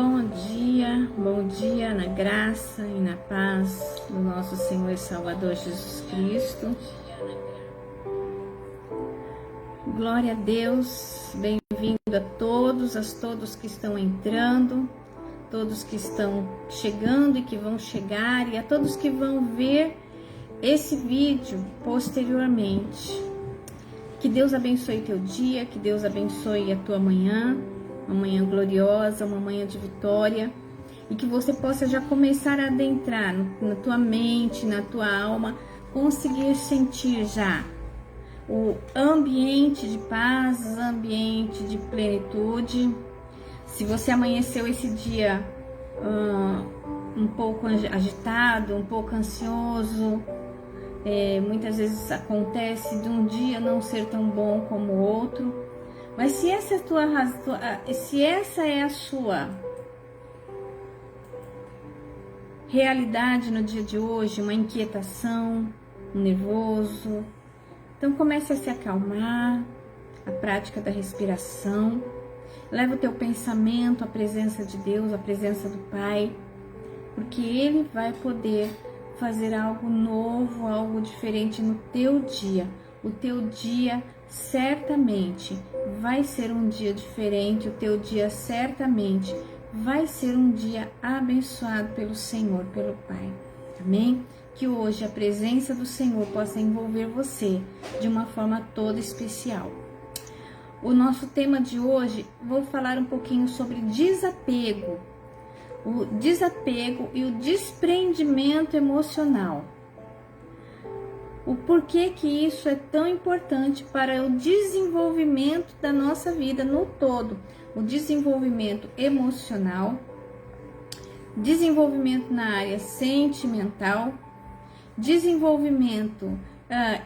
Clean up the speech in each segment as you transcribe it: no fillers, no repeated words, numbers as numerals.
Bom dia na graça e na paz do nosso Senhor e Salvador Jesus Cristo. Glória a Deus, bem-vindo a todos que estão entrando, todos que estão chegando e que vão chegar, e a todos que vão ver esse vídeo posteriormente. Que Deus abençoe teu dia, que Deus abençoe a tua manhã, uma manhã gloriosa, uma manhã de vitória, e que você possa já começar a adentrar na tua mente, na tua alma, conseguir sentir já o ambiente de paz, ambiente de plenitude. Se você amanheceu esse dia um pouco agitado, um pouco ansioso, muitas vezes acontece de um dia não ser tão bom como o outro, mas se essa é a sua realidade no dia de hoje, uma inquietação, um nervoso, então comece a se acalmar, a prática da respiração, leva o teu pensamento à presença de Deus, à presença do Pai, porque Ele vai poder fazer algo novo, algo diferente no teu dia. O teu dia certamente vai ser um dia diferente, o teu dia certamente vai ser um dia abençoado pelo Senhor, pelo Pai. Amém? Que hoje a presença do Senhor possa envolver você de uma forma toda especial. O nosso tema de hoje, vou falar um pouquinho sobre desapego. O desapego e o desprendimento emocional. O porquê que isso é tão importante para o desenvolvimento da nossa vida no todo. O desenvolvimento emocional, desenvolvimento na área sentimental, desenvolvimento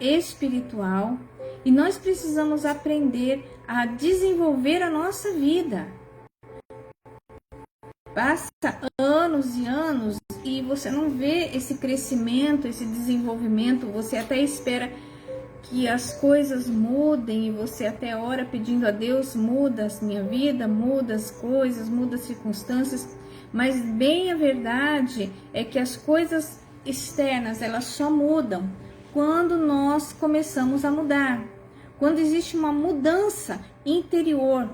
espiritual, e nós precisamos aprender a desenvolver a nossa vida. Passa anos e anos e você não vê esse crescimento, esse desenvolvimento, você até espera que as coisas mudem e você até ora pedindo a Deus, muda a minha vida, muda as coisas, muda as circunstâncias, mas bem a verdade é que as coisas externas, elas só mudam quando nós começamos a mudar, quando existe uma mudança interior,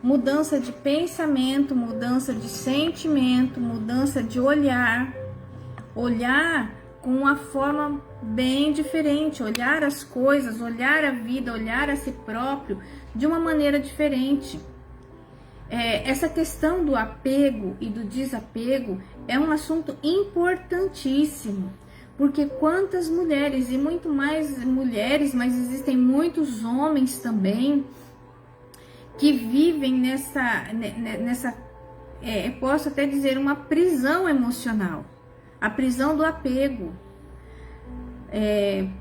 mudança de pensamento, mudança de sentimento, mudança de olhar com uma forma bem diferente, olhar as coisas, olhar a vida, olhar a si próprio de uma maneira diferente. Essa questão do apego e do desapego é um assunto importantíssimo, porque quantas mulheres, e muito mais mulheres, mas existem muitos homens também, que vivem nessa posso até dizer, uma prisão emocional, a prisão do apego.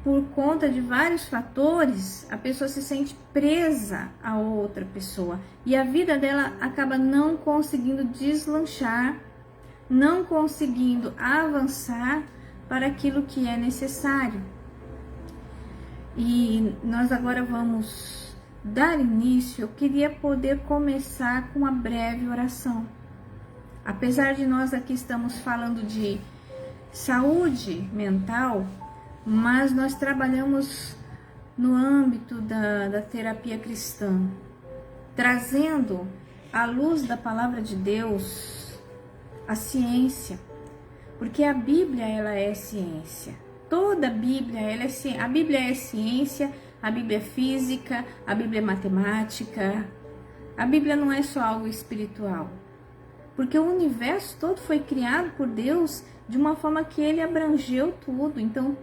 Por conta de vários fatores, a pessoa se sente presa a outra pessoa e a vida dela acaba não conseguindo deslanchar, não conseguindo avançar para aquilo que é necessário. E nós agora vamos dar início. Eu queria poder começar com uma breve oração. Apesar de nós aqui estamos falando de saúde mental, mas nós trabalhamos no âmbito da terapia cristã, trazendo à luz da palavra de Deus a ciência, porque a Bíblia, ela é ciência. Toda a Bíblia, a Bíblia é ciência, a Bíblia é física, a Bíblia é matemática. A Bíblia não é só algo espiritual, porque o universo todo foi criado por Deus de uma forma que Ele abrangeu tudo. Então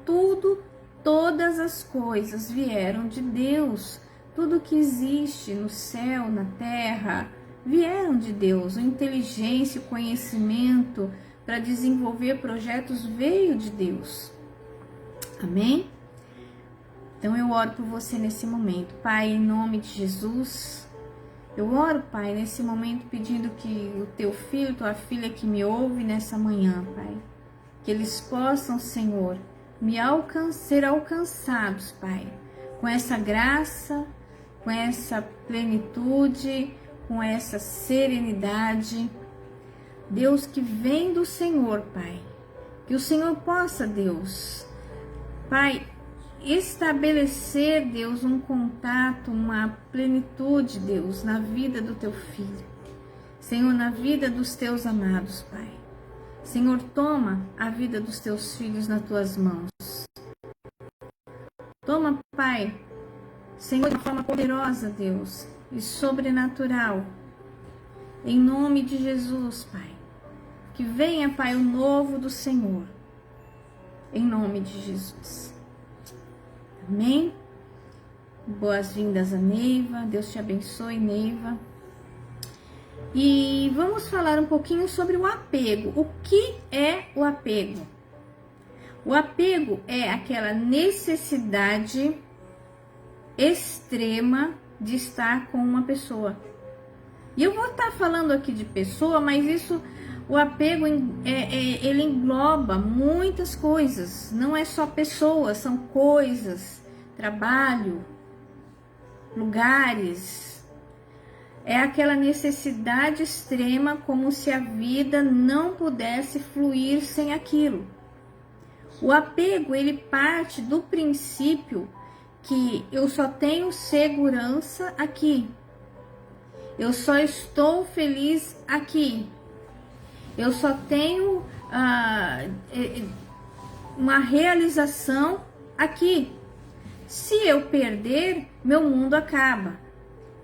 todas as coisas vieram de Deus. Tudo que existe no céu, na terra, vieram de Deus. A inteligência, o conhecimento para desenvolver projetos veio de Deus. Amém? Então eu oro por você nesse momento. Pai, em nome de Jesus, eu oro, Pai, nesse momento pedindo que o teu filho, tua filha que me ouve nessa manhã, Pai, que eles possam, Senhor, ser alcançados, Pai, com essa graça, com essa plenitude, com essa serenidade, Deus, que vem do Senhor, Pai. Que o Senhor possa, Deus, Pai, estabelecer, Deus, um contato, uma plenitude, Deus, na vida do teu filho. Senhor, na vida dos teus amados, Pai. Senhor, toma a vida dos teus filhos nas tuas mãos. Toma, Pai, Senhor, de forma poderosa, Deus, e sobrenatural. Em nome de Jesus, Pai. Que venha, Pai, o novo do Senhor. Em nome de Jesus. Amém? Boas-vindas a Neiva. Deus te abençoe, Neiva. E vamos falar um pouquinho sobre o apego. O que é o apego? O apego é aquela necessidade extrema de estar com uma pessoa. E eu vou estar falando aqui de pessoa, mas isso, o apego, ele engloba muitas coisas. Não é só pessoas, são coisas, trabalho, lugares. É aquela necessidade extrema, como se a vida não pudesse fluir sem aquilo. O apego, ele parte do princípio que eu só tenho segurança aqui. Eu só estou feliz aqui. Eu só tenho uma realização aqui. Se eu perder, meu mundo acaba.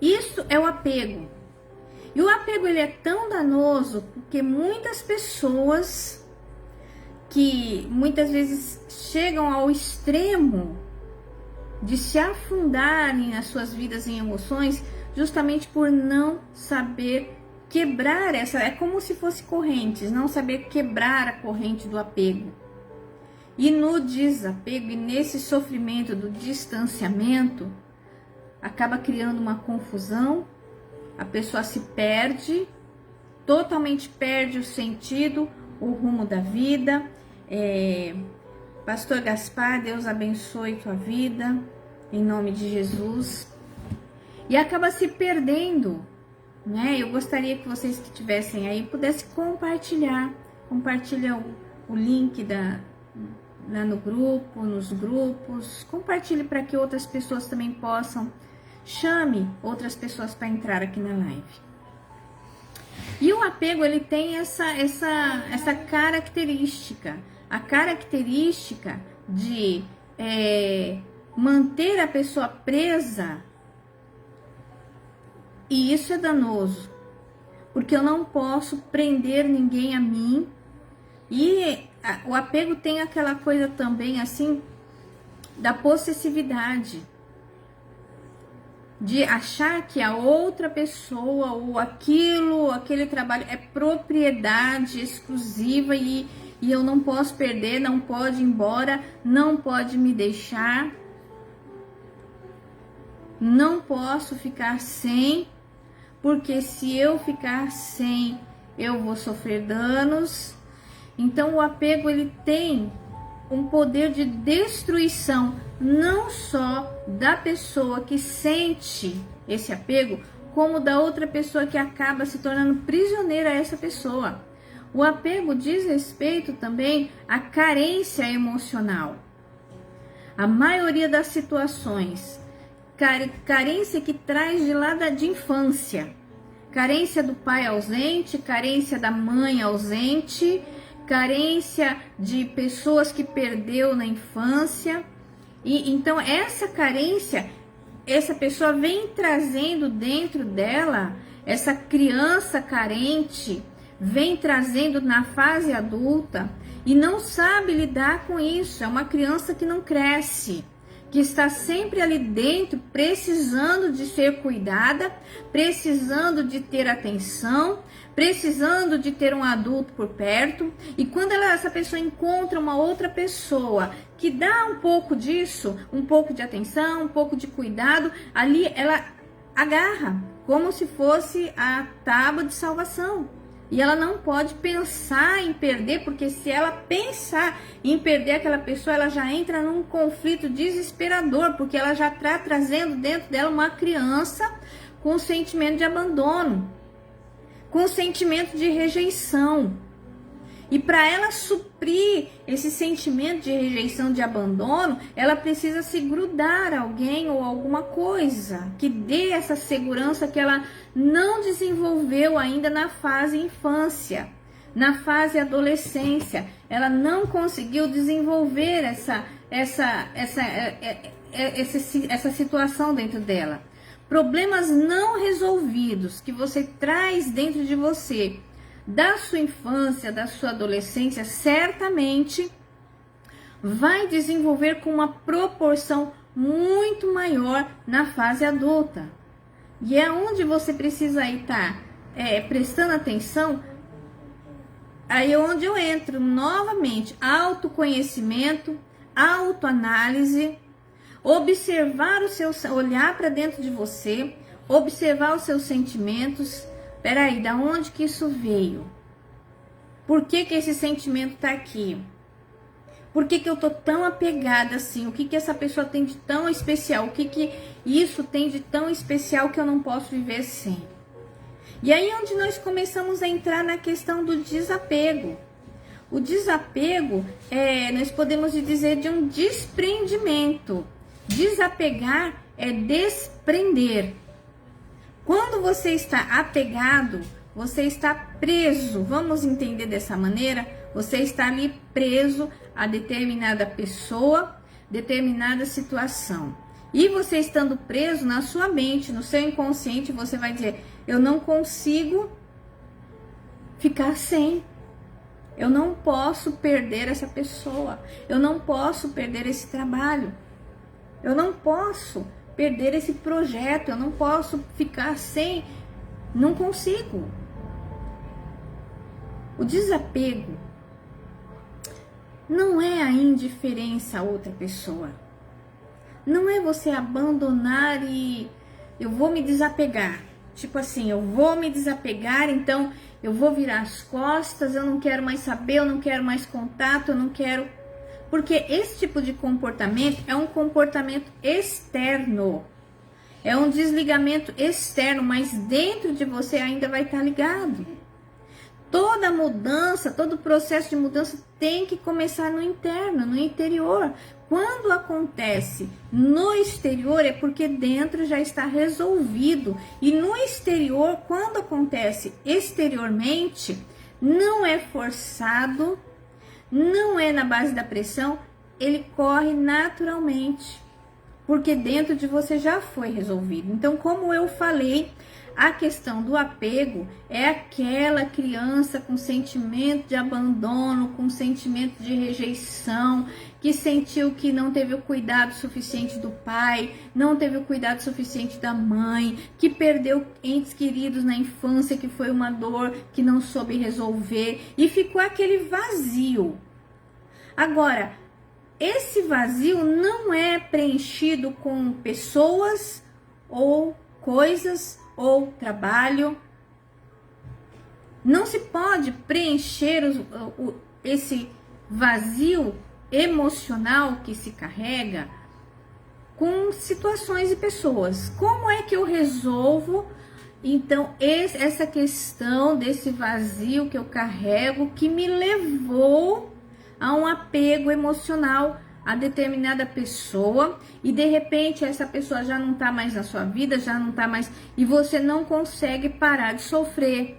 Isso é o apego. E o apego, ele é tão danoso porque muitas pessoas que muitas vezes chegam ao extremo de se afundarem nas suas vidas em emoções, justamente por não saber quebrar essa, é como se fosse correntes, não saber quebrar a corrente do apego. E no desapego e nesse sofrimento do distanciamento, acaba criando uma confusão, a pessoa se perde, totalmente perde o sentido, o rumo da vida. Pastor Gaspar, Deus abençoe tua vida, em nome de Jesus. E acaba se perdendo, né? Eu gostaria que vocês que estivessem aí pudessem compartilhar. Compartilha o link lá no grupo, nos grupos. Compartilhe para que outras pessoas também possam. Chame outras pessoas para entrar aqui na live. E o apego, ele tem essa característica. A característica de manter a pessoa presa. E isso é danoso, porque eu não posso prender ninguém a mim. E o apego tem aquela coisa também, assim, da possessividade. De achar que a outra pessoa, ou aquele trabalho é propriedade exclusiva e eu não posso perder, não pode ir embora, não pode me deixar. Não posso ficar sem. Porque se eu ficar sem, eu vou sofrer danos. Então o apego, ele tem um poder de destruição, não só da pessoa que sente esse apego, como da outra pessoa que acaba se tornando prisioneira a essa pessoa. O apego diz respeito também à carência emocional. A maioria das situações, carência que traz de lá de infância, carência do pai ausente, carência da mãe ausente, carência de pessoas que perdeu na infância. E então essa carência, essa pessoa vem trazendo dentro dela, essa criança carente vem trazendo na fase adulta e não sabe lidar com isso. É uma criança que não cresce, que está sempre ali dentro, precisando de ser cuidada, precisando de ter atenção, precisando de ter um adulto por perto. E quando essa pessoa encontra uma outra pessoa que dá um pouco disso, um pouco de atenção, um pouco de cuidado, ali ela agarra, como se fosse a tábua de salvação. E ela não pode pensar em perder, porque se ela pensar em perder aquela pessoa, ela já entra num conflito desesperador, porque ela já está trazendo dentro dela uma criança com um sentimento de abandono. com sentimento de rejeição. E para ela suprir esse sentimento de rejeição, de abandono, ela precisa se grudar a alguém ou alguma coisa que dê essa segurança que ela não desenvolveu ainda na fase infância, na fase adolescência. Ela não conseguiu desenvolver essa situação dentro dela. Problemas não resolvidos que você traz dentro de você, da sua infância, da sua adolescência, certamente vai desenvolver com uma proporção muito maior na fase adulta. E é onde você precisa estar prestando atenção. Aí é onde eu entro novamente: autoconhecimento, autoanálise, observar olhar para dentro de você, observar os seus sentimentos. Peraí, da onde que isso veio? Por que que esse sentimento tá aqui? Por que que eu tô tão apegada assim? O que que essa pessoa tem de tão especial? O que que isso tem de tão especial que eu não posso viver sem? E aí é onde nós começamos a entrar na questão do desapego. O desapego, nós podemos dizer de um desprendimento. Desapegar é desprender. Quando você está apegado, você está preso. Vamos entender dessa maneira? Você está ali preso a determinada pessoa, determinada situação. E você estando preso na sua mente, no seu inconsciente, você vai dizer: eu não consigo ficar sem. Eu não posso perder essa pessoa. Eu não posso perder esse trabalho. Eu não posso perder esse projeto. Eu não posso ficar sem. Não consigo. O desapego não é a indiferença a outra pessoa. Não é você abandonar e eu vou me desapegar. Tipo assim, eu vou me desapegar, então eu vou virar as costas, eu não quero mais saber, eu não quero mais contato, eu não quero... Porque esse tipo de comportamento é um comportamento externo. É um desligamento externo, mas dentro de você ainda vai estar ligado. Toda mudança, todo processo de mudança tem que começar no interno, no interior. Quando acontece no exterior é porque dentro já está resolvido. E no exterior, quando acontece exteriormente, não é forçado, não é na base da pressão, ele corre naturalmente. Porque dentro de você já foi resolvido. Então, como eu falei, a questão do apego é aquela criança com sentimento de abandono, com sentimento de rejeição, que sentiu que não teve o cuidado suficiente do pai, não teve o cuidado suficiente da mãe, que perdeu entes queridos na infância, que foi uma dor que não soube resolver e ficou aquele vazio. Agora, esse vazio não é preenchido com pessoas ou coisas ou trabalho. Não se pode preencher esse vazio emocional que se carrega com situações e pessoas. Como é que eu resolvo, então, essa questão desse vazio que eu carrego, que me levou a um apego emocional a determinada pessoa, e de repente essa pessoa já não está mais na sua vida, já não está mais, e você não consegue parar de sofrer,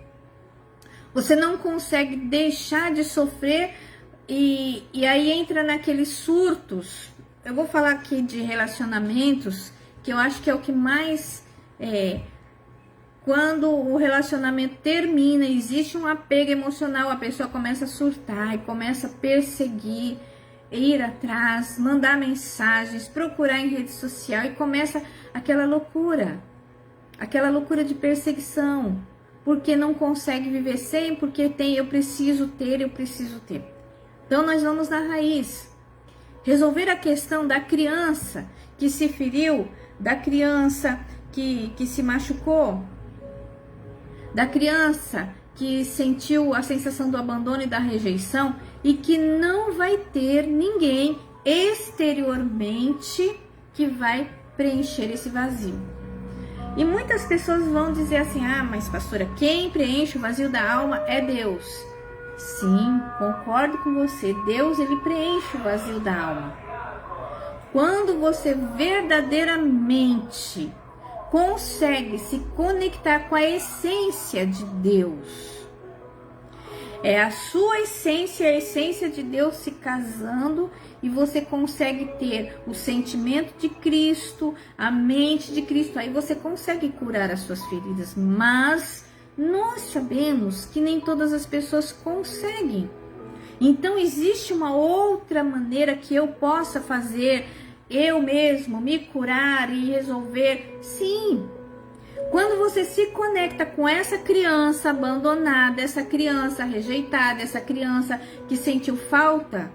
você não consegue deixar de sofrer, e aí entra naqueles surtos. Eu vou falar aqui de relacionamentos, que eu acho que é o que mais quando o relacionamento termina, existe um apego emocional, a pessoa começa a surtar e começa a perseguir, ir atrás, mandar mensagens, procurar em rede social, e começa aquela loucura de perseguição, porque não consegue viver sem, porque eu preciso ter. Então nós vamos na raiz, resolver a questão da criança que se feriu, da criança que se machucou, da criança que sentiu a sensação do abandono e da rejeição, e que não vai ter ninguém exteriormente que vai preencher esse vazio. E muitas pessoas vão dizer assim: ah, mas pastora, quem preenche o vazio da alma é Deus. Sim, concordo com você. Deus, ele preenche o vazio da alma. Quando você verdadeiramente consegue se conectar com a essência de Deus, é a sua essência, a essência de Deus se casando, e você consegue ter o sentimento de Cristo, a mente de Cristo. Aí você consegue curar as suas feridas. Mas nós sabemos que nem todas as pessoas conseguem. Então existe uma outra maneira que eu possa fazer eu mesmo me curar e resolver? Sim. Quando você se conecta com essa criança abandonada, essa criança rejeitada, essa criança que sentiu falta,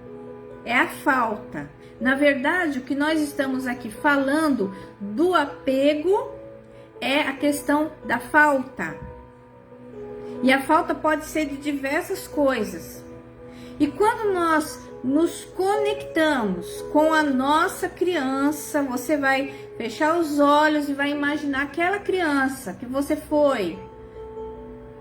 é a falta. Na verdade, o que nós estamos aqui falando do apego é a questão da falta. E a falta pode ser de diversas coisas. E quando nós nos conectamos com a nossa criança, você vai fechar os olhos e vai imaginar aquela criança que você foi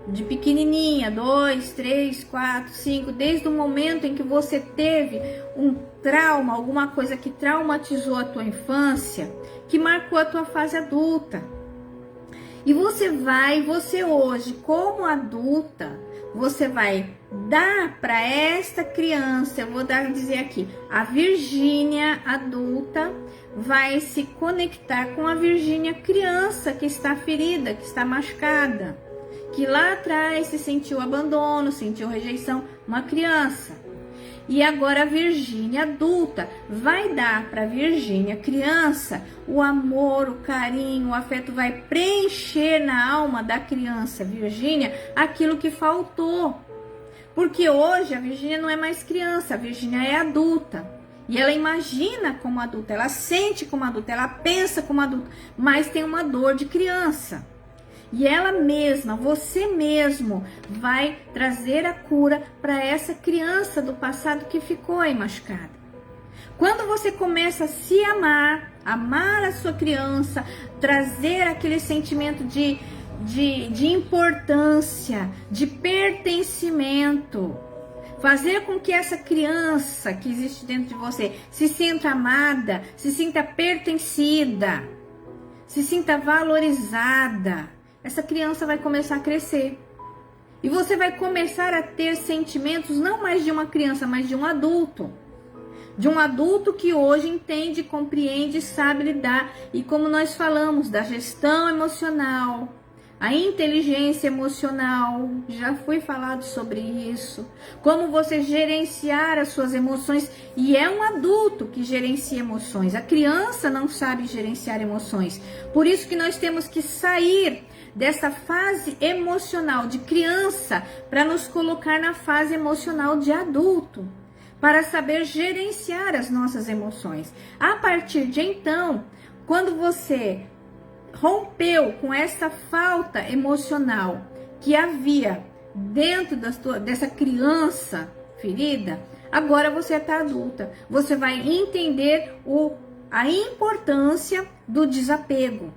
de pequenininha, 2, 3, 4, 5, desde o momento em que você teve um trauma, alguma coisa que traumatizou a tua infância, que marcou a tua fase adulta. E você hoje, como adulta, você vai dar para esta criança, eu vou dizer aqui, a Virgínia adulta vai se conectar com a Virgínia criança que está ferida, que está machucada, que lá atrás se sentiu abandono, sentiu rejeição, uma criança. E agora a Virgínia adulta vai dar para a Virgínia criança o amor, o carinho, o afeto, vai preencher na alma da criança Virgínia aquilo que faltou. Porque hoje a Virgínia não é mais criança, a Virgínia é adulta. E ela imagina como adulta, ela sente como adulta, ela pensa como adulta, mas tem uma dor de criança. E ela mesma, você mesmo, vai trazer a cura para essa criança do passado que ficou aí machucada. Quando você começa a se amar, amar a sua criança, trazer aquele sentimento de importância, de pertencimento, fazer com que essa criança que existe dentro de você se sinta amada, se sinta pertencida, se sinta valorizada, essa criança vai começar a crescer. E você vai começar a ter sentimentos não mais de uma criança, mas de um adulto. De um adulto que hoje entende, compreende, sabe lidar. E como nós falamos, da gestão emocional, a inteligência emocional, já foi falado sobre isso. Como você gerenciar as suas emoções. E é um adulto que gerencia emoções. A criança não sabe gerenciar emoções. Por isso que nós temos que sair dessa fase emocional de criança para nos colocar na fase emocional de adulto, para saber gerenciar as nossas emoções. A partir de então, quando você rompeu com essa falta emocional que havia dentro dessa criança ferida, agora você está adulta. Você vai entender a importância do desapego.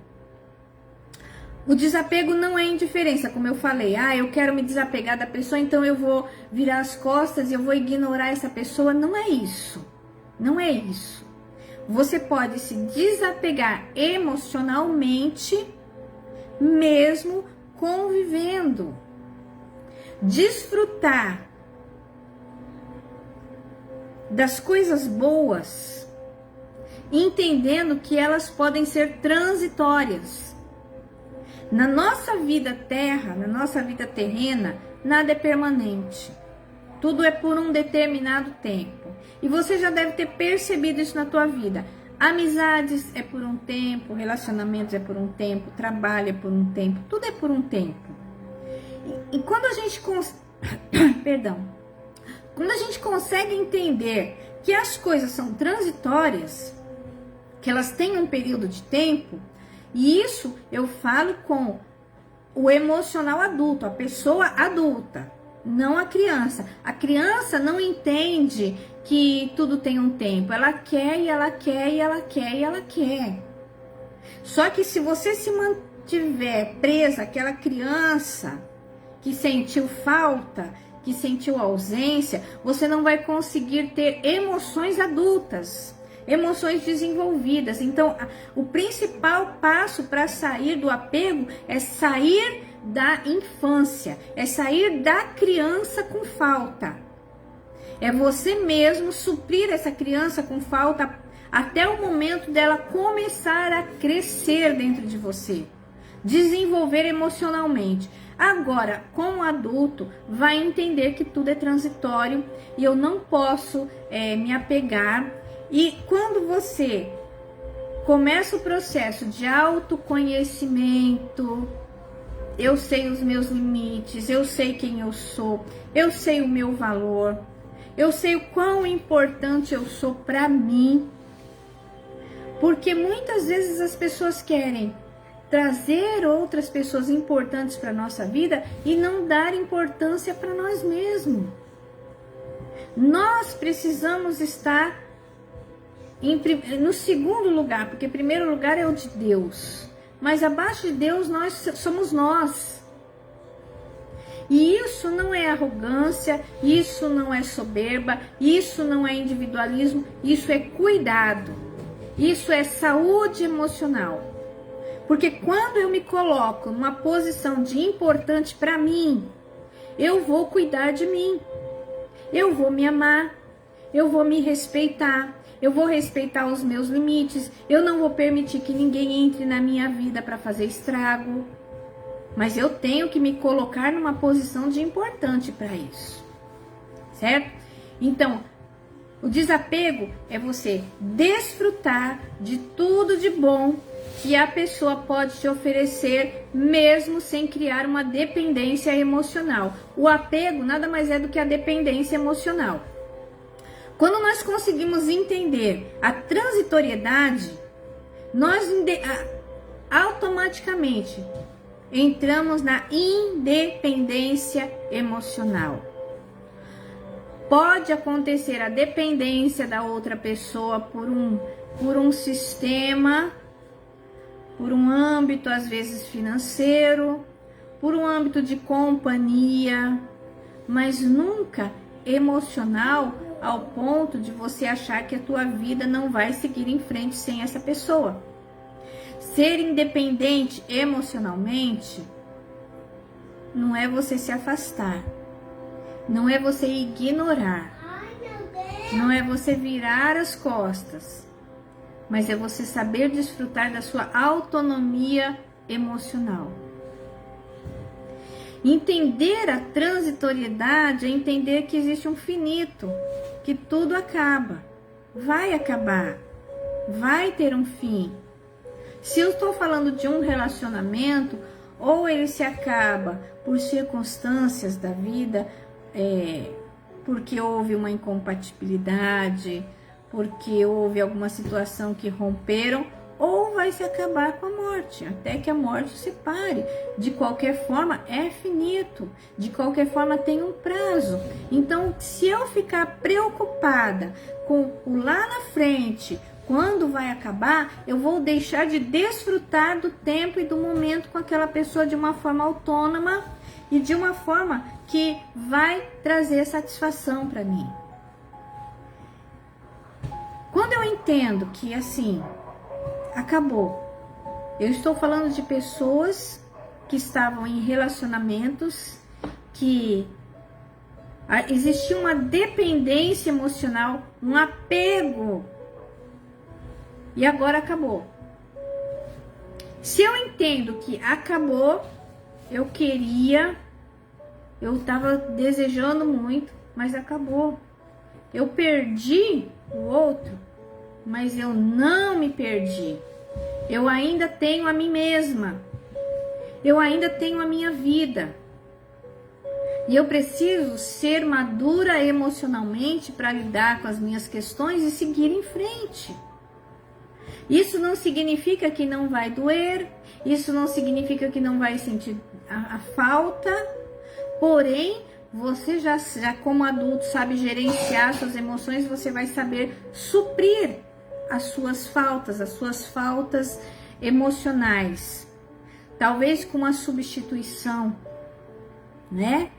O desapego não é indiferença, como eu falei. Ah, eu quero me desapegar da pessoa, então eu vou virar as costas e eu vou ignorar essa pessoa. Não é isso. Não é isso. Você pode se desapegar emocionalmente, mesmo convivendo. Desfrutar das coisas boas, entendendo que elas podem ser transitórias. Na nossa vida terra, na nossa vida terrena, nada é permanente. Tudo é por um determinado tempo. E você já deve ter percebido isso na tua vida. Amizades é por um tempo, relacionamentos é por um tempo, trabalho é por um tempo, tudo é por um tempo. E quando a gente quando a gente consegue entender que as coisas são transitórias, que elas têm um período de tempo, e isso eu falo com o emocional adulto, a pessoa adulta, não a criança. A criança não entende que tudo tem um tempo. Ela quer e ela quer e ela quer e ela quer. Só que se você tiver presa aquela criança que sentiu falta, que sentiu ausência, você não vai conseguir ter emoções adultas, emoções desenvolvidas. Então, o principal passo para sair do apego é sair da infância, é sair da criança com falta. É você mesmo suprir essa criança com falta até o momento dela começar a crescer dentro de você, desenvolver emocionalmente. Agora, como adulto, vai entender que tudo é transitório e eu não posso me apegar. E quando você começa o processo de autoconhecimento, eu sei os meus limites, eu sei quem eu sou, eu sei o meu valor, eu sei o quão importante eu sou para mim. Porque muitas vezes as pessoas querem trazer outras pessoas importantes para a nossa vida e não dar importância para nós mesmos. Nós precisamos estar no segundo lugar, porque primeiro lugar é o de Deus. Mas abaixo de Deus nós somos nós. E isso não é arrogância, isso não é soberba, isso não é individualismo, isso é cuidado. Isso é saúde emocional. Porque quando eu me coloco numa posição de importante para mim, eu vou cuidar de mim. Eu vou me amar, eu vou me respeitar, eu vou respeitar os meus limites, eu não vou permitir que ninguém entre na minha vida para fazer estrago. Mas eu tenho que me colocar numa posição de importante para isso. Certo? Então, o desapego é você desfrutar de tudo de bom que a pessoa pode te oferecer, mesmo sem criar uma dependência emocional. O apego nada mais é do que a dependência emocional. Quando nós conseguimos entender a transitoriedade, nós automaticamente entramos na independência emocional. Pode acontecer a dependência da outra pessoa por um sistema, por um âmbito às vezes financeiro, por um âmbito de companhia, mas nunca emocional ao ponto de você achar que a tua vida não vai seguir em frente sem essa pessoa. Ser independente emocionalmente não é você se afastar. Não é você ignorar, não é você virar as costas, mas é você saber desfrutar da sua autonomia emocional. Entender a transitoriedade é entender que existe um finito, que tudo acaba, vai acabar, vai ter um fim. Se eu estou falando de um relacionamento, ou ele se acaba por circunstâncias da vida, porque houve uma incompatibilidade, porque houve alguma situação que romperam, ou vai se acabar com a morte, até que a morte se separe. De qualquer forma, é finito, de qualquer forma tem um prazo. Então, se eu ficar preocupada com o lá na frente, quando vai acabar, eu vou deixar de desfrutar do tempo e do momento com aquela pessoa de uma forma autônoma e de uma forma que vai trazer satisfação para mim. Quando eu entendo que assim, acabou. Eu estou falando de pessoas que estavam em relacionamentos que existia uma dependência emocional, um apego, e agora acabou. Se eu entendo que acabou, eu estava desejando muito, mas acabou. Eu perdi o outro, mas eu não me perdi. Eu ainda tenho a mim mesma. Eu ainda tenho a minha vida. E eu preciso ser madura emocionalmente para lidar com as minhas questões e seguir em frente. Isso não significa que não vai doer, isso não significa que não vai sentir a falta, porém, você já como adulto sabe gerenciar suas emoções, você vai saber suprir as suas faltas emocionais. talvez com uma substituição, né?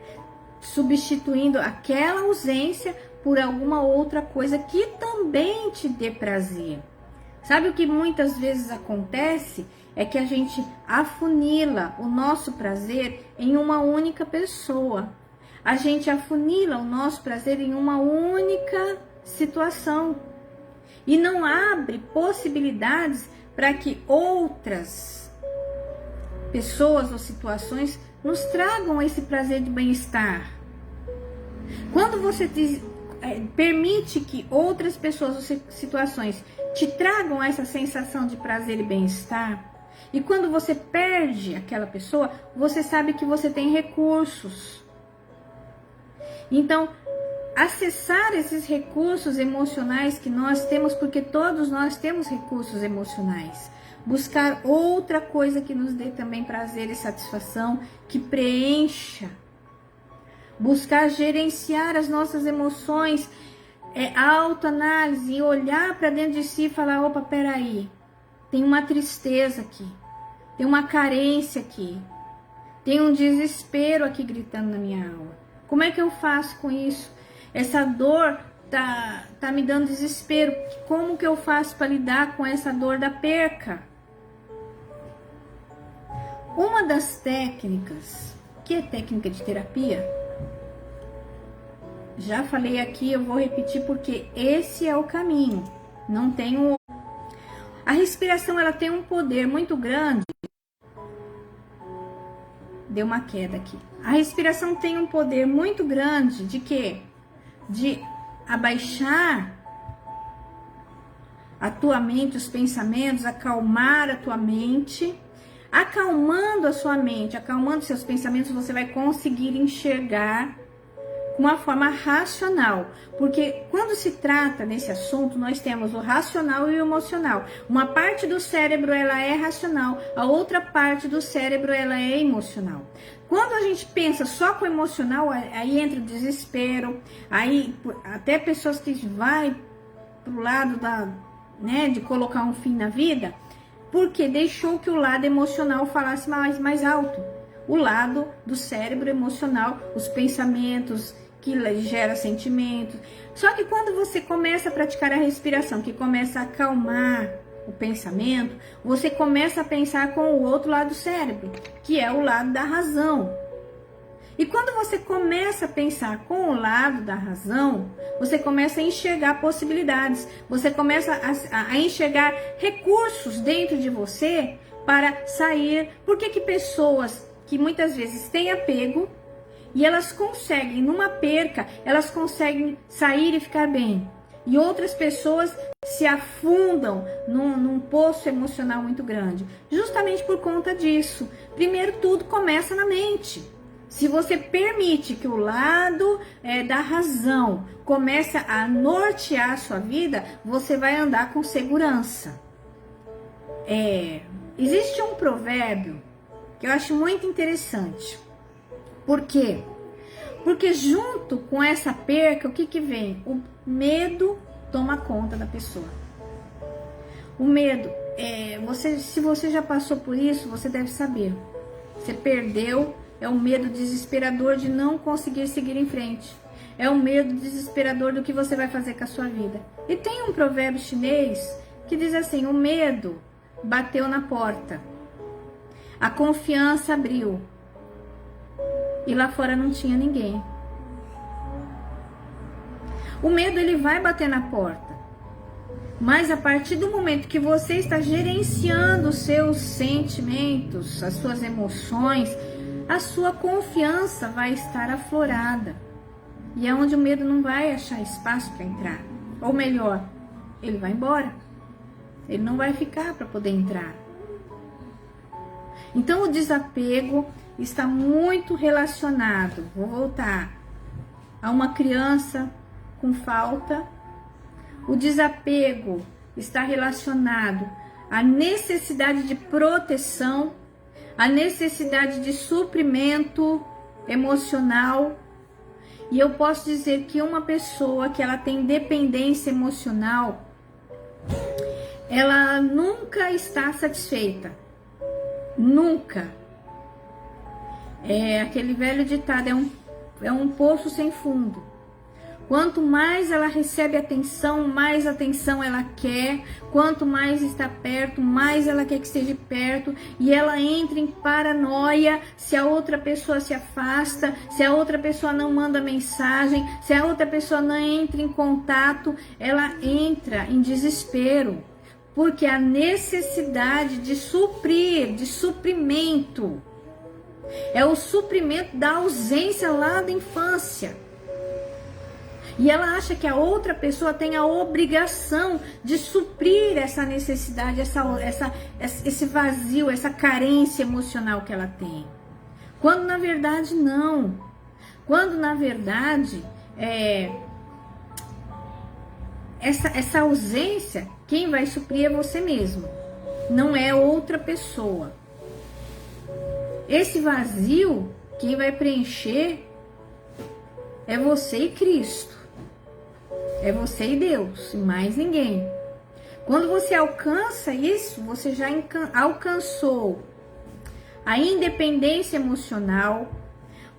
Substituindo aquela ausência por alguma outra coisa que também te dê prazer. Sabe o que muitas vezes acontece? É que a gente afunila o nosso prazer em uma única pessoa. A gente afunila o nosso prazer em uma única situação. E não abre possibilidades para que outras pessoas ou situações nos tragam esse prazer de bem-estar. Quando você permite que outras pessoas ou situações te tragam essa sensação de prazer e bem-estar, e quando você perde aquela pessoa, você sabe que você tem recursos. Então, acessar esses recursos emocionais que nós temos, porque todos nós temos recursos emocionais. Buscar outra coisa que nos dê também prazer e satisfação, que preencha. Buscar gerenciar as nossas emoções, autoanálise, e olhar para dentro de si e falar, opa, peraí, tem uma tristeza aqui, tem uma carência aqui, tem um desespero aqui gritando na minha alma. Como é que eu faço com isso? Essa dor tá me dando desespero. Como que eu faço para lidar com essa dor da perca? Uma das técnicas, que é técnica de terapia, já falei aqui, eu vou repetir porque esse é o caminho. Não tem um... A respiração, ela tem um poder muito grande. Deu uma queda aqui. A respiração tem um poder muito grande de quê? De abaixar a tua mente, os pensamentos, acalmar a tua mente. Acalmando a sua mente, acalmando seus pensamentos, você vai conseguir enxergar com uma forma racional. Porque quando se trata nesse assunto, nós temos o racional e o emocional. Uma parte do cérebro, ela é racional, a outra parte do cérebro, ela é emocional. Quando a gente pensa só com o emocional, aí entra o desespero, aí até pessoas que vai pro lado de colocar um fim na vida, porque deixou que o lado emocional falasse mais alto. O lado do cérebro emocional, os pensamentos que gera sentimentos. Só que quando você começa a praticar a respiração, que começa a acalmar o pensamento, você começa a pensar com o outro lado do cérebro, que é o lado da razão. E quando você começa a pensar com o lado da razão, você começa a enxergar possibilidades, você começa a enxergar recursos dentro de você para sair. Por que pessoas que muitas vezes têm apego e elas conseguem, numa perca, elas conseguem sair e ficar bem? E outras pessoas se afundam num poço emocional muito grande, justamente por conta disso. Primeiro, tudo começa na mente. Se você permite que o lado da razão comece a nortear a sua vida, você vai andar com segurança. Existe um provérbio que eu acho muito interessante. Por quê? Porque junto com essa perca, o que vem? O medo toma conta da pessoa. O medo, se você já passou por isso, você deve saber. Você perdeu. É um medo desesperador de não conseguir seguir em frente. É um medo desesperador do que você vai fazer com a sua vida. E tem um provérbio chinês que diz assim: o medo bateu na porta, a confiança abriu, e lá fora não tinha ninguém. O medo, ele vai bater na porta, mas a partir do momento que você está gerenciando os seus sentimentos, as suas emoções, a sua confiança vai estar aflorada. E é onde o medo não vai achar espaço para entrar. Ou melhor, ele vai embora. Ele não vai ficar para poder entrar. Então, o desapego está muito relacionado, vou voltar, a uma criança com falta. O desapego está relacionado à necessidade de proteção, a necessidade de suprimento emocional. E eu posso dizer que uma pessoa que ela tem dependência emocional, ela nunca está satisfeita. Nunca. É aquele velho ditado, é um poço sem fundo. Quanto mais ela recebe atenção, mais atenção ela quer. Quanto mais está perto, mais ela quer que esteja perto. E ela entra em paranoia se a outra pessoa se afasta, se a outra pessoa não manda mensagem, se a outra pessoa não entra em contato. Ela entra em desespero, porque a necessidade de suprir, de suprimento, é o suprimento da ausência lá da infância. E ela acha que a outra pessoa tem a obrigação de suprir essa necessidade, esse vazio, essa carência emocional que ela tem. Quando na verdade não. Quando na verdade essa ausência, quem vai suprir é você mesmo, não é outra pessoa. Esse vazio, quem vai preencher é você e Cristo. É você e Deus, e mais ninguém. Quando você alcança isso, você já alcançou a independência emocional,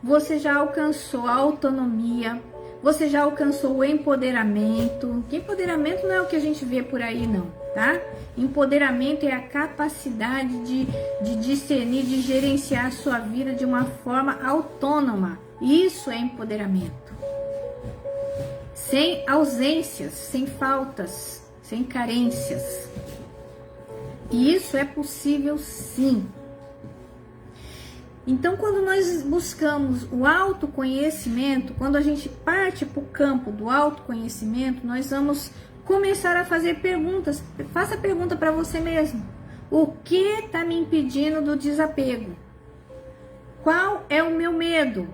você já alcançou a autonomia, você já alcançou o empoderamento. Que empoderamento não é o que a gente vê por aí não, tá? Empoderamento é a capacidade de discernir, de gerenciar a sua vida de uma forma autônoma. Isso é empoderamento. Sem ausências, sem faltas, sem carências. E isso é possível sim. Então, quando nós buscamos o autoconhecimento, quando a gente parte para o campo do autoconhecimento, nós vamos começar a fazer perguntas. Faça a pergunta para você mesmo. O que está me impedindo do desapego? Qual é o meu medo?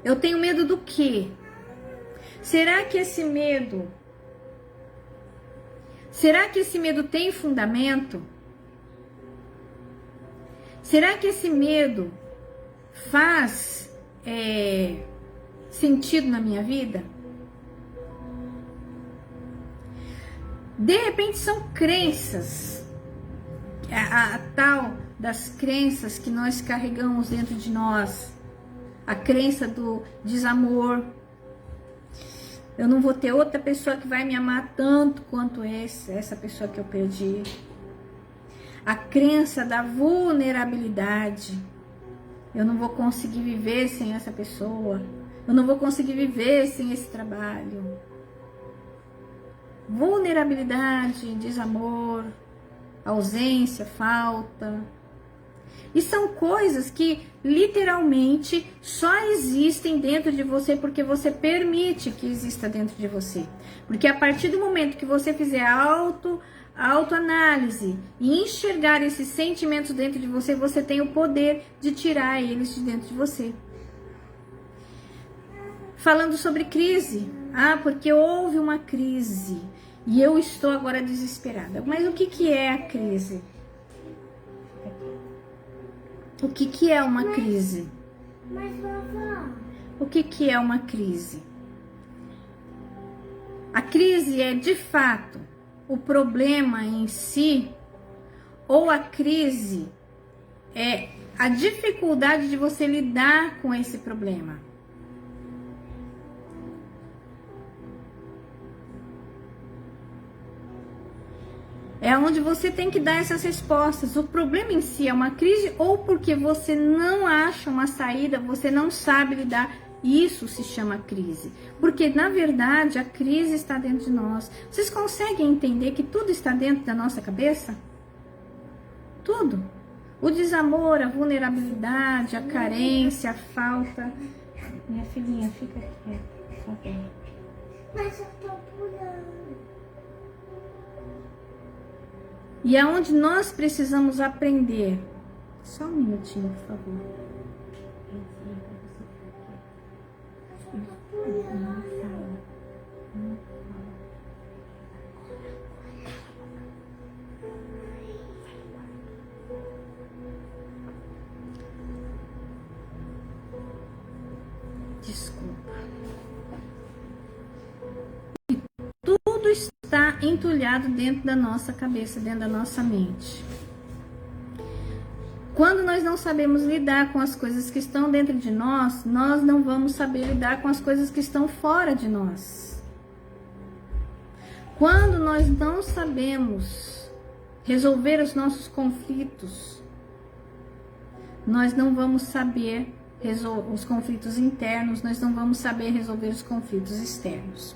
Eu tenho medo do quê? Será que esse medo tem fundamento? Será que esse medo faz sentido na minha vida? De repente são crenças, a tal das crenças que nós carregamos dentro de nós, a crença do desamor. Eu não vou ter outra pessoa que vai me amar tanto quanto essa pessoa que eu perdi. A crença da vulnerabilidade. Eu não vou conseguir viver sem essa pessoa. Eu não vou conseguir viver sem esse trabalho. Vulnerabilidade, desamor, ausência, falta. E são coisas que literalmente só existem dentro de você porque você permite que exista dentro de você. Porque a partir do momento que você fizer autoanálise e enxergar esses sentimentos dentro de você, você tem o poder de tirar eles de dentro de você. Falando sobre crise. Porque houve uma crise e eu estou agora desesperada. Mas o que é a crise? O que é uma crise? O que é uma crise? A crise é, de fato, o problema em si, ou a crise é a dificuldade de você lidar com esse problema? É onde você tem que dar essas respostas. O problema em si é uma crise ou porque você não acha uma saída, você não sabe lidar. Isso se chama crise. Porque, na verdade, a crise está dentro de nós. Vocês conseguem entender que tudo está dentro da nossa cabeça? Tudo. O desamor, a vulnerabilidade, a carência, a falta. Minha filhinha, fica aqui. Mas eu tô pulando. E é onde nós precisamos aprender. Só um minutinho, por favor. Desculpa. E tudo está entulhado dentro da nossa cabeça, dentro da nossa mente. Quando nós não sabemos lidar com as coisas que estão dentro de nós, nós não vamos saber lidar com as coisas que estão fora de nós. Quando nós não sabemos resolver os nossos conflitos, nós não vamos saber resolver os conflitos internos, nós não vamos saber resolver os conflitos externos.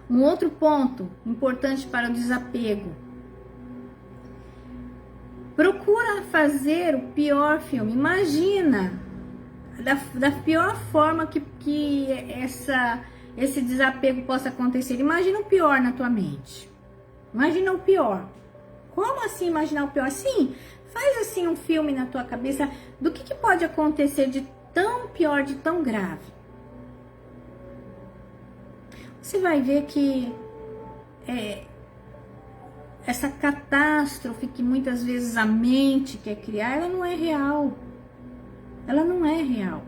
Um outro ponto importante para o desapego. Procura fazer o pior filme. Imagina da pior forma que esse desapego possa acontecer. Imagina o pior na tua mente. Imagina o pior. Como assim imaginar o pior? Sim, faz assim um filme na tua cabeça do que pode acontecer de tão pior, de tão grave. Você vai ver que essa catástrofe que muitas vezes a mente quer criar, ela não é real. Ela não é real.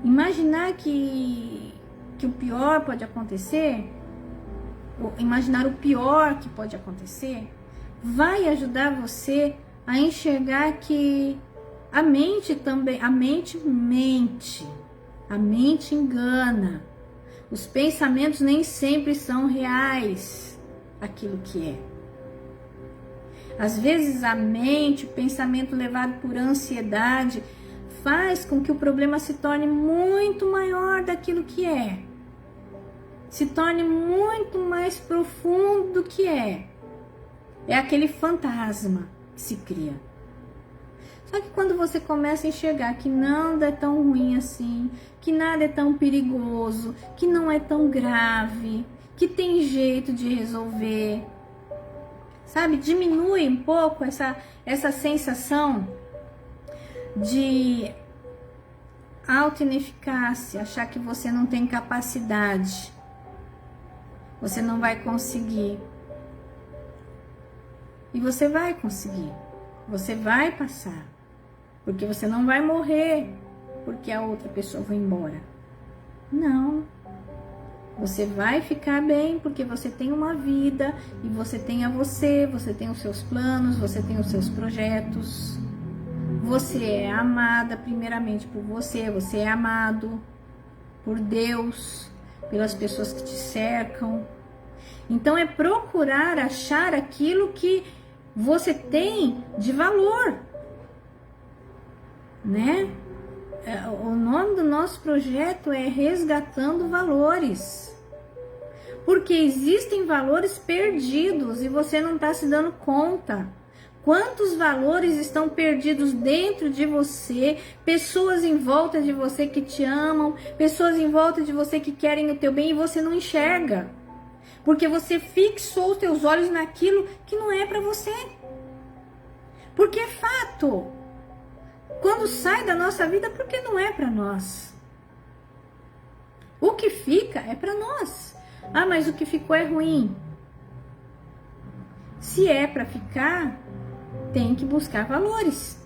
Imaginar que o pior pode acontecer, ou imaginar o pior que pode acontecer, vai ajudar você a enxergar que a mente também, a mente mente, a mente engana. Os pensamentos nem sempre são reais, aquilo que é. Às vezes a mente, o pensamento levado por ansiedade, faz com que o problema se torne muito maior daquilo que é. Se torne muito mais profundo do que é. É aquele fantasma que se cria. Só que quando você começa a enxergar que nada é tão ruim assim, que nada é tão perigoso, que não é tão grave, que tem jeito de resolver, sabe? Diminui um pouco essa sensação de auto-ineficácia, achar que você não tem capacidade, você não vai conseguir. E você vai conseguir, você vai passar, porque você não vai morrer porque a outra pessoa vai embora. Não. Você vai ficar bem porque você tem uma vida e você tem você tem os seus planos, você tem os seus projetos. Você é amada primeiramente por você, você é amado por Deus, pelas pessoas que te cercam. Então é procurar achar aquilo que você tem de valor, né? O nome do nosso projeto é Resgatando Valores. Porque existem valores perdidos e você não está se dando conta. Quantos valores estão perdidos dentro de você? Pessoas em volta de você que te amam, pessoas em volta de você que querem o teu bem e você não enxerga. Porque você fixou os teus olhos naquilo que não é para você. Porque é fato. Quando sai da nossa vida, porque não é para nós. O que fica é para nós. Ah, mas o que ficou é ruim. Se é para ficar, tem que buscar valores.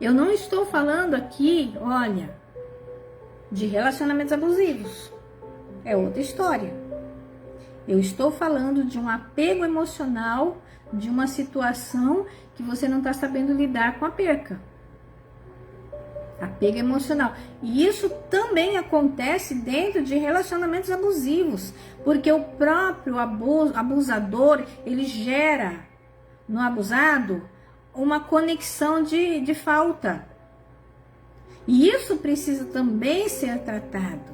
Eu não estou falando aqui, olha, de relacionamentos abusivos. É outra história. Eu estou falando de um apego emocional, de uma situação que você não está sabendo lidar com a perca. Apego emocional. E isso também acontece dentro de relacionamentos abusivos, porque o próprio abusador, ele gera no abusado uma conexão de falta. E isso precisa também ser tratado.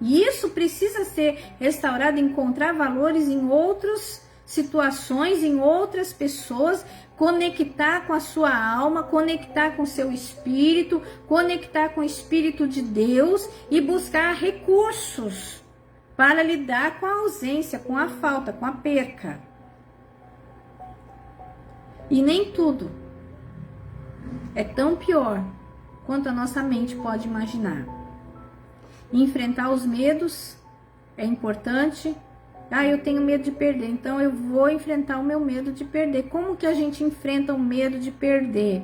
E isso precisa ser restaurado, encontrar valores em outras situações, em outras pessoas, conectar com a sua alma, conectar com o seu espírito, conectar com o Espírito de Deus e buscar recursos para lidar com a ausência, com a falta, com a perca. E nem tudo é tão pior quanto a nossa mente pode imaginar. Enfrentar os medos é importante. Ah, eu tenho medo de perder, então eu vou enfrentar o meu medo de perder. Como que a gente enfrenta o medo de perder?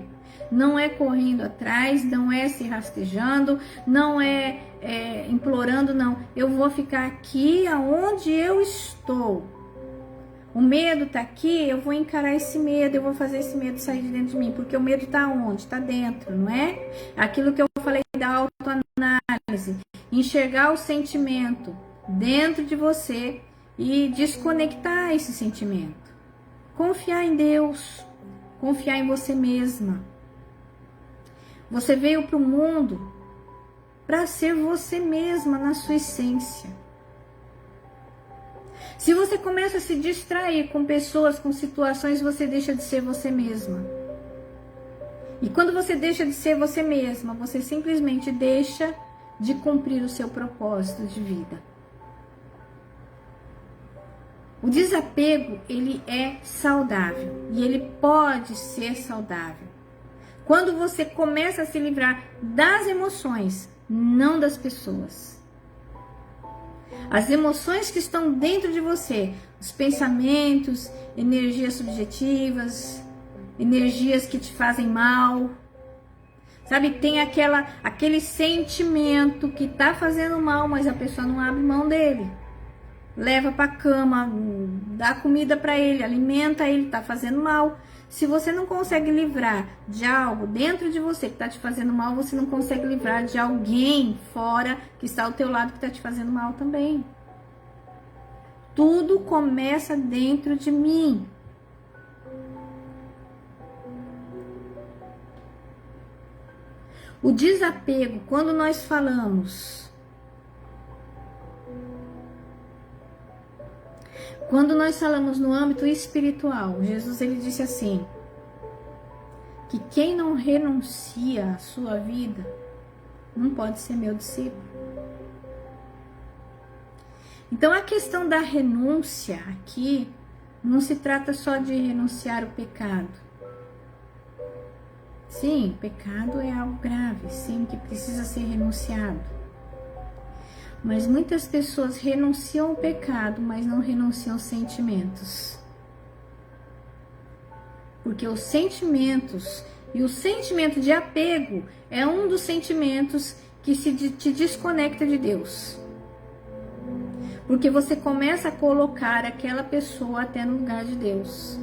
Não é correndo atrás, não é se rastejando, não é implorando, não. Eu vou ficar aqui aonde eu estou. O medo tá aqui, eu vou encarar esse medo, eu vou fazer esse medo sair de dentro de mim, porque o medo tá onde? Tá dentro, não é? Aquilo que eu falei da autoanálise, enxergar o sentimento dentro de você e desconectar esse sentimento. Confiar em Deus, confiar em você mesma. Você veio para o mundo para ser você mesma na sua essência. Se você começa a se distrair com pessoas, com situações, você deixa de ser você mesma. E quando você deixa de ser você mesma, você simplesmente deixa de cumprir o seu propósito de vida. O desapego, ele é saudável e ele pode ser saudável. Quando você começa a se livrar das emoções, não das pessoas. As emoções que estão dentro de você, os pensamentos, energias subjetivas, energias que te fazem mal. Sabe, tem aquele sentimento que tá fazendo mal, mas a pessoa não abre mão dele. Leva para cama, dá comida para ele, alimenta ele, tá fazendo mal. Se você não consegue livrar de algo dentro de você que está te fazendo mal, você não consegue livrar de alguém fora que está ao teu lado que está te fazendo mal também. Tudo começa dentro de mim. O desapego, quando nós falamos no âmbito espiritual, Jesus ele disse assim, que quem não renuncia à sua vida não pode ser meu discípulo. Então a questão da renúncia aqui não se trata só de renunciar o pecado. Sim, pecado é algo grave, sim, que precisa ser renunciado. Mas muitas pessoas renunciam ao pecado, mas não renunciam aos sentimentos. Porque os sentimentos, e o sentimento de apego é um dos sentimentos que te desconecta de Deus. Porque você começa a colocar aquela pessoa até no lugar de Deus.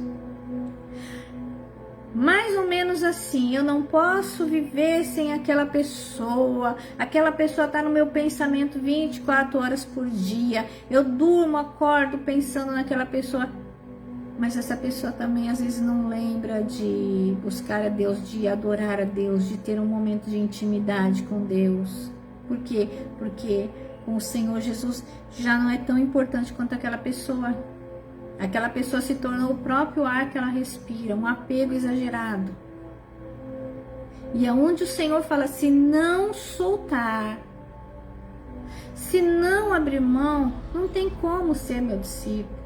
Mais ou menos assim, eu não posso viver sem aquela pessoa está no meu pensamento 24 horas por dia, eu durmo, acordo pensando naquela pessoa, mas essa pessoa também às vezes não lembra de buscar a Deus, de adorar a Deus, de ter um momento de intimidade com Deus. Por quê? Porque com o Senhor Jesus já não é tão importante quanto aquela pessoa. Aquela pessoa se tornou o próprio ar que ela respira, um apego exagerado. E aonde o Senhor fala, se não soltar, se não abrir mão, não tem como ser meu discípulo.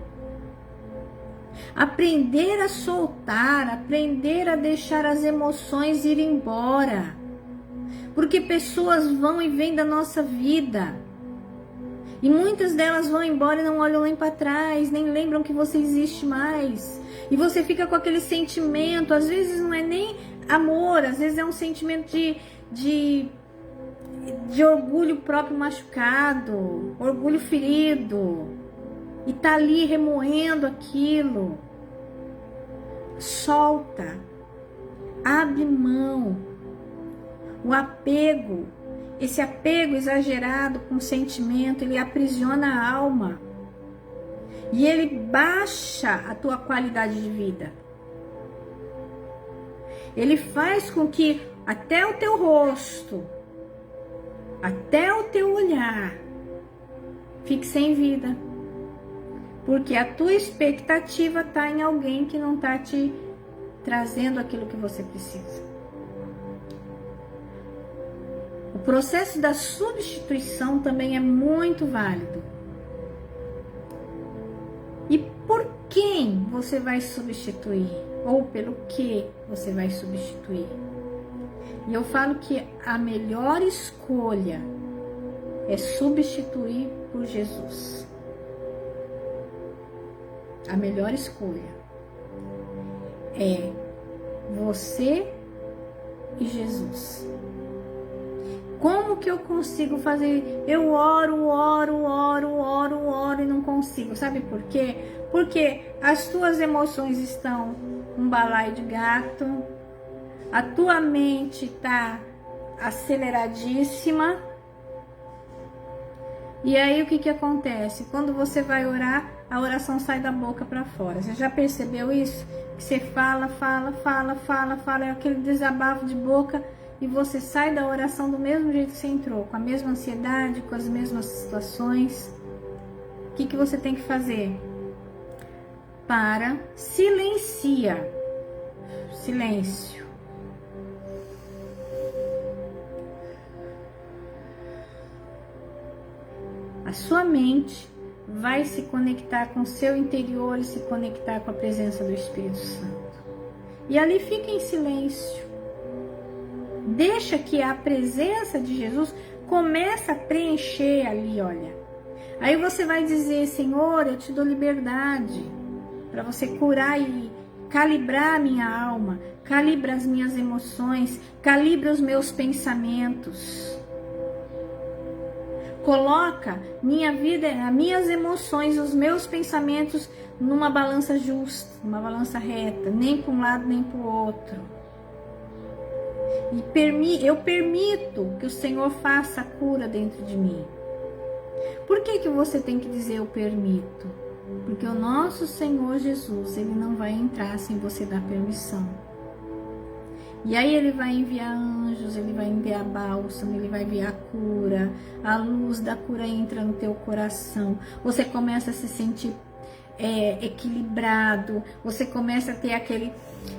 Aprender a soltar, aprender a deixar as emoções ir embora. Porque pessoas vão e vêm da nossa vida. E muitas delas vão embora e não olham nem para trás, nem lembram que você existe mais. E você fica com aquele sentimento, às vezes não é nem amor, às vezes é um sentimento de orgulho próprio machucado, orgulho ferido. E tá ali remoendo aquilo. Solta, abre mão. O apego, esse apego exagerado com o sentimento, ele aprisiona a alma. E ele baixa a tua qualidade de vida. Ele faz com que até o teu rosto, até o teu olhar, fique sem vida. Porque a tua expectativa está em alguém que não está te trazendo aquilo que você precisa. O processo da substituição também é muito válido. E por quem você vai substituir? Ou pelo que você vai substituir? E eu falo que a melhor escolha é substituir por Jesus. A melhor escolha é você e Jesus. Como que eu consigo fazer? Eu oro e não consigo. Sabe por quê? Porque as tuas emoções estão um balaio de gato, a tua mente está aceleradíssima. E aí o que acontece? Quando você vai orar, a oração sai da boca para fora. Você já percebeu isso? Que você fala, é aquele desabafo de boca e você sai da oração do mesmo jeito que você entrou, com a mesma ansiedade, com as mesmas situações. O que você tem que fazer? Silencia. Silêncio. A sua mente vai se conectar com o seu interior e se conectar com a presença do Espírito Santo. E ali fica em silêncio. Deixa que a presença de Jesus comece a preencher ali, olha. Aí você vai dizer, Senhor, eu te dou liberdade para você curar e calibrar a minha alma, calibra as minhas emoções, calibra os meus pensamentos. Coloca minha vida, as minhas emoções, os meus pensamentos numa balança justa, numa balança reta, nem para um lado nem para o outro. E eu permito que o Senhor faça a cura dentro de mim. Por que você tem que dizer eu permito? Porque o nosso Senhor Jesus, Ele não vai entrar sem você dar permissão. E aí Ele vai enviar anjos, Ele vai enviar bálsamo, Ele vai enviar cura. A luz da cura entra no teu coração. Você começa a se sentir equilibrado. Você começa a ter aquele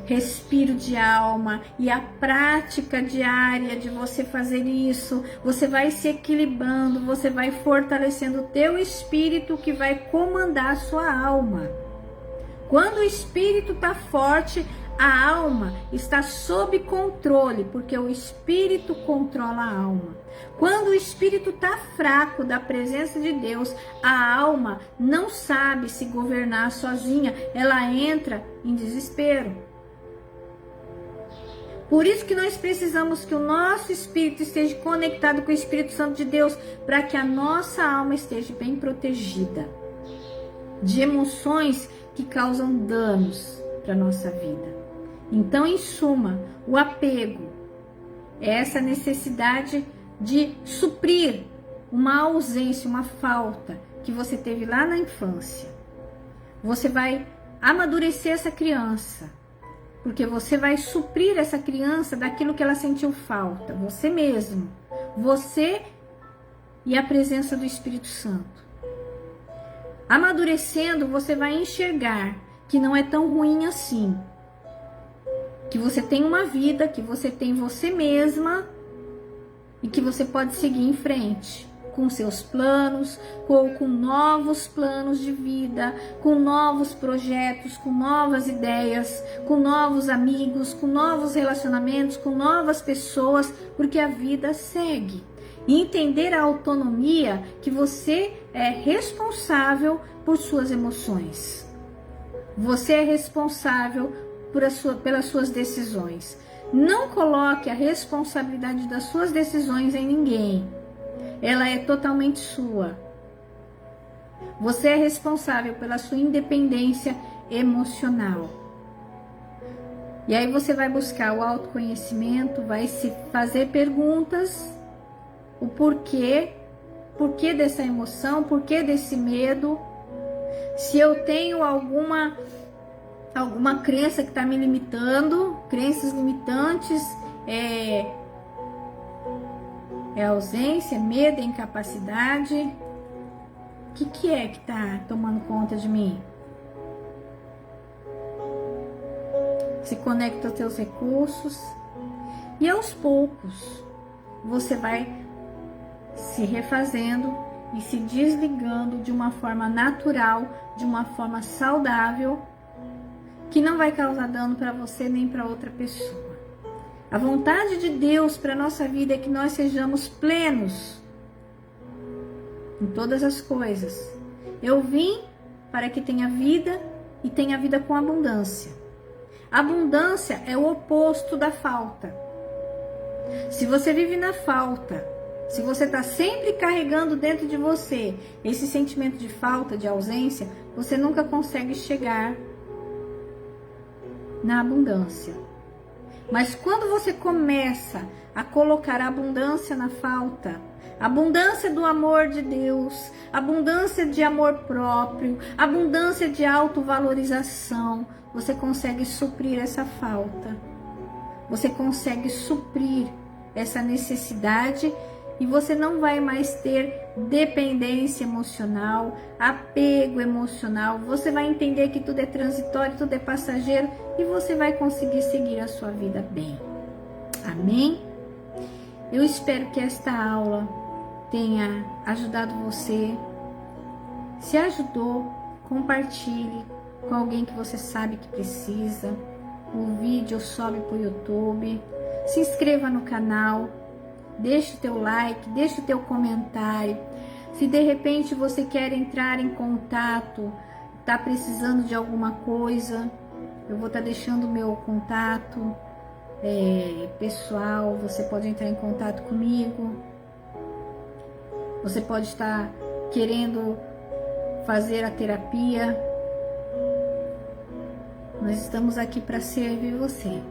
respiro de alma. E a prática diária de você fazer isso, você vai se equilibrando, você vai fortalecendo o teu espírito que vai comandar a sua alma. Quando o espírito está forte, a alma está sob controle, porque o Espírito controla a alma. Quando o Espírito está fraco da presença de Deus, a alma não sabe se governar sozinha, ela entra em desespero. Por isso que nós precisamos que o nosso espírito esteja conectado com o Espírito Santo de Deus, para que a nossa alma esteja bem protegida de emoções que causam danos para a nossa vida. Então, em suma, o apego é essa necessidade de suprir uma ausência, uma falta que você teve lá na infância. Você vai amadurecer essa criança, porque você vai suprir essa criança daquilo que ela sentiu falta, você mesmo, você e a presença do Espírito Santo. Amadurecendo, você vai enxergar que não é tão ruim assim, que você tem uma vida, que você tem você mesma e que você pode seguir em frente com seus planos, com novos planos de vida, com novos projetos, com novas ideias, com novos amigos, com novos relacionamentos, com novas pessoas, porque a vida segue. E entender a autonomia que você é responsável por suas emoções. Você é responsável pelas suas decisões. Não coloque a responsabilidade das suas decisões em ninguém. Ela é totalmente sua. Você é responsável pela sua independência emocional. E aí você vai buscar o autoconhecimento, vai se fazer perguntas, o porquê dessa emoção, porquê desse medo, se eu tenho alguma crença que está me limitando, crenças limitantes, é ausência, medo, é incapacidade. O que é que está tomando conta de mim? Se conecta aos teus recursos e aos poucos você vai se refazendo e se desligando de uma forma natural, de uma forma saudável, que não vai causar dano para você nem para outra pessoa. A vontade de Deus para a nossa vida é que nós sejamos plenos em todas as coisas. Eu vim para que tenha vida e tenha vida com abundância. Abundância é o oposto da falta. Se você vive na falta, Se você está sempre carregando dentro de você esse sentimento de falta, de ausência, você nunca consegue chegar na abundância. Mas quando você começa a colocar a abundância na falta, abundância do amor de Deus, abundância de amor próprio, abundância de autovalorização, você consegue suprir essa falta. Você consegue suprir essa necessidade e você não vai mais ter dependência emocional, apego emocional. Você vai entender que tudo é transitório, tudo é passageiro e você vai conseguir seguir a sua vida bem. Amém? Eu espero que esta aula tenha ajudado você. Se ajudou, compartilhe com alguém que você sabe que precisa. O vídeo sobe para o YouTube. Se inscreva no canal. Deixe o teu like, deixe o teu comentário. Se de repente você quer entrar em contato, está precisando de alguma coisa, eu vou estar deixando o meu contato pessoal. Você pode entrar em contato comigo. Você pode estar querendo fazer a terapia. Nós estamos aqui para servir você,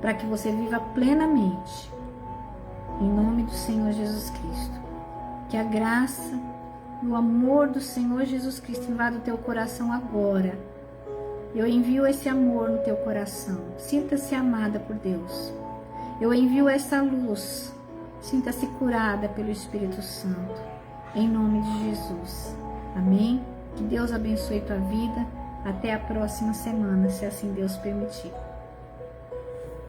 para que você viva plenamente. Em nome do Senhor Jesus Cristo. Que a graça e o amor do Senhor Jesus Cristo invada o teu coração agora. Eu envio esse amor no teu coração. Sinta-se amada por Deus. Eu envio essa luz. Sinta-se curada pelo Espírito Santo. Em nome de Jesus. Amém? Que Deus abençoe tua vida. Até a próxima semana, se assim Deus permitir.